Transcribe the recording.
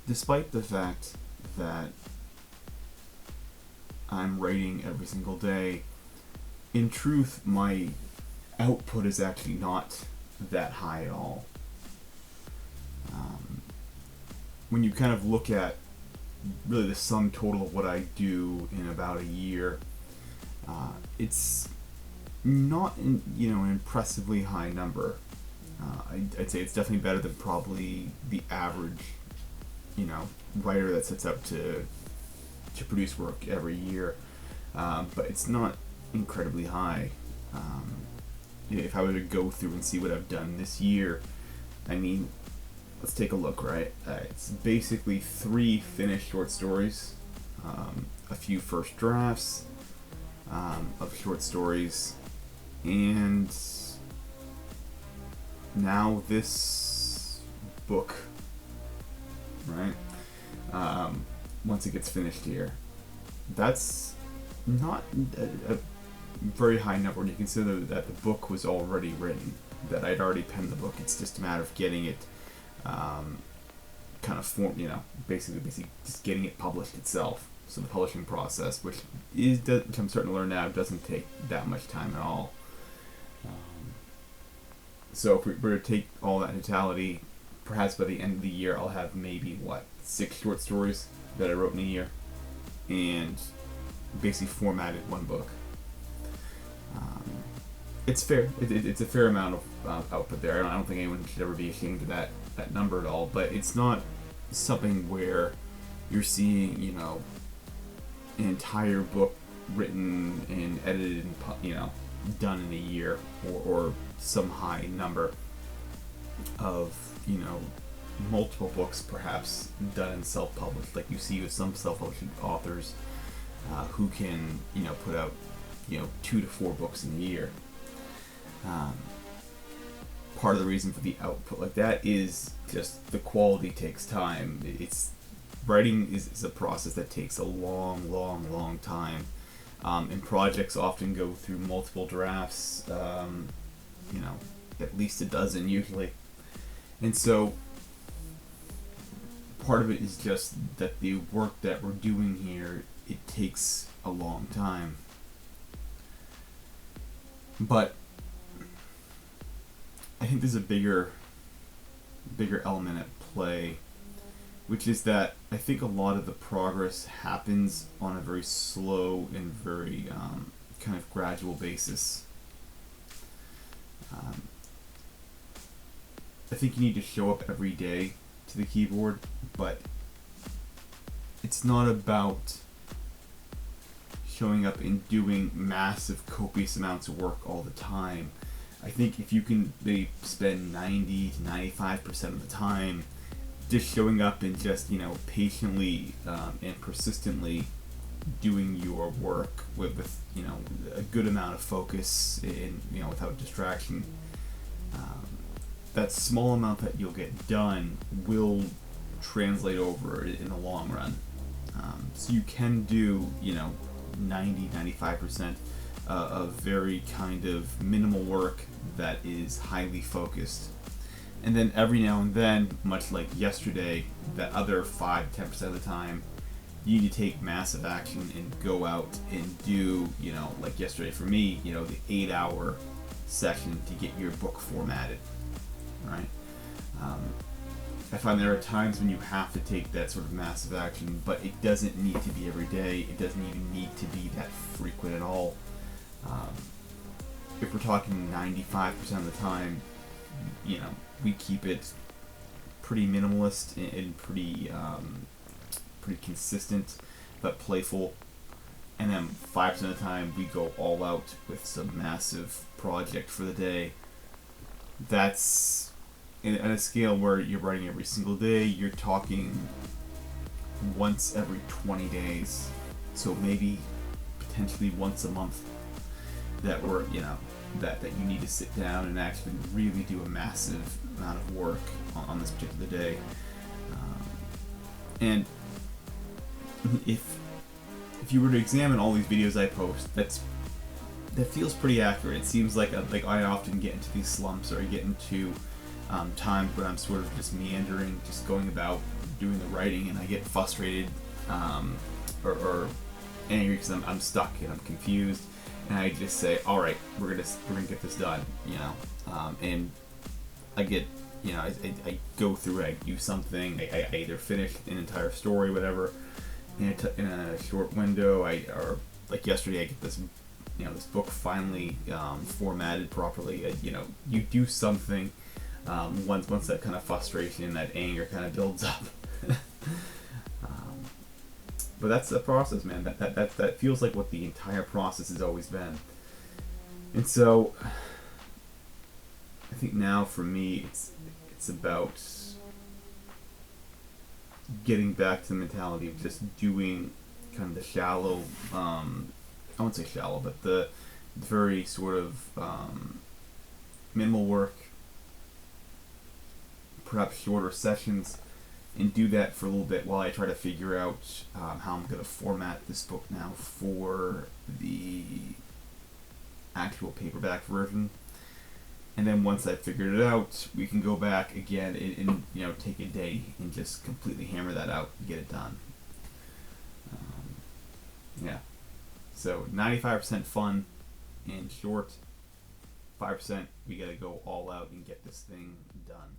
despite the fact that I'm writing every single day, in truth, my output is actually not that high at all. When you kind of look at really the sum total of what I do in about a year, it's not an impressively high number. I'd say it's definitely better than probably the average, writer that sets out to produce work every year. But it's not incredibly high. If I were to go through and see what I've done this year, I mean, let's take a look, right? It's basically 3 finished short stories, a few first drafts of short stories, and now this book, right? Once it gets finished here. That's not a very high number when you consider that the book was already written, that I'd already penned the book. It's just a matter of getting it kind of formed, basically just getting it published itself. So the publishing process, which I'm starting to learn now, doesn't take that much time at all. So if we were to take all that in totality, perhaps by the end of the year I'll have maybe 6 short stories that I wrote in a year, and basically formatted one book. It's fair. It's a fair amount of output there. I don't think anyone should ever be ashamed of that number at all. But it's not something where you're seeing, an entire book written and edited and done in a year, or some high number of multiple books perhaps done and self-published, like you see with some self-publishing authors who can put out 2 to 4 books in a year. Part of the reason for the output like that is just the quality takes time. Writing is a process that takes a long time, and projects often go through multiple drafts, at least a dozen usually, and so part of it is just that the work that we're doing here, it takes a long time. But I think there's a bigger element at play, which is that I think a lot of the progress happens on a very slow and very kind of gradual basis. I think you need to show up every day to the keyboard, but it's not about showing up and doing massive, copious amounts of work all the time. I think if you can spend 90 to 95% of the time just showing up and just patiently and persistently doing your work with a good amount of focus and without distraction, that small amount that you'll get done will translate over in the long run. So you can do 90-95% of very kind of minimal work that is highly focused, and then every now and then, much like yesterday, that other 5-10% of the time you need to take massive action and go out and do like yesterday for me, the 8-hour session to get your book formatted, right? I find there are times when you have to take that sort of massive action, but it doesn't need to be every day. It doesn't even need to be that frequent at all. If we're talking 95% of the time, we keep it pretty minimalist and pretty consistent, but playful. And then 5% of the time, we go all out with some massive project for the day. That's at a scale where you're writing every single day. You're talking once every 20 days, so maybe potentially once a month that we're that you need to sit down and actually really do a massive amount of work on this particular day. And if you were to examine all these videos I post, that feels pretty accurate. It seems like I often get into these slumps, or I get into times when I'm sort of just meandering, just going about doing the writing and I get frustrated or angry because I'm stuck and I'm confused, and I just say, all right, we're gonna get this done, and I get, I go through, I do something, I either finish an entire story, whatever, in a short window, or like yesterday, I get this, this book finally formatted properly. You do something once that kind of frustration, that anger kind of builds up. But that's the process, man. That feels like what the entire process has always been. And so, I think now for me, it's about getting back to the mentality of just doing kind of the shallow, I won't say shallow, but the very sort of minimal work, perhaps shorter sessions, and do that for a little bit while I try to figure out how I'm going to format this book now for the actual paperback version. And then once I've figured it out, we can go back again and take a day and just completely hammer that out and get it done. Yeah. So 95% fun and short, 5% we got to go all out and get this thing done.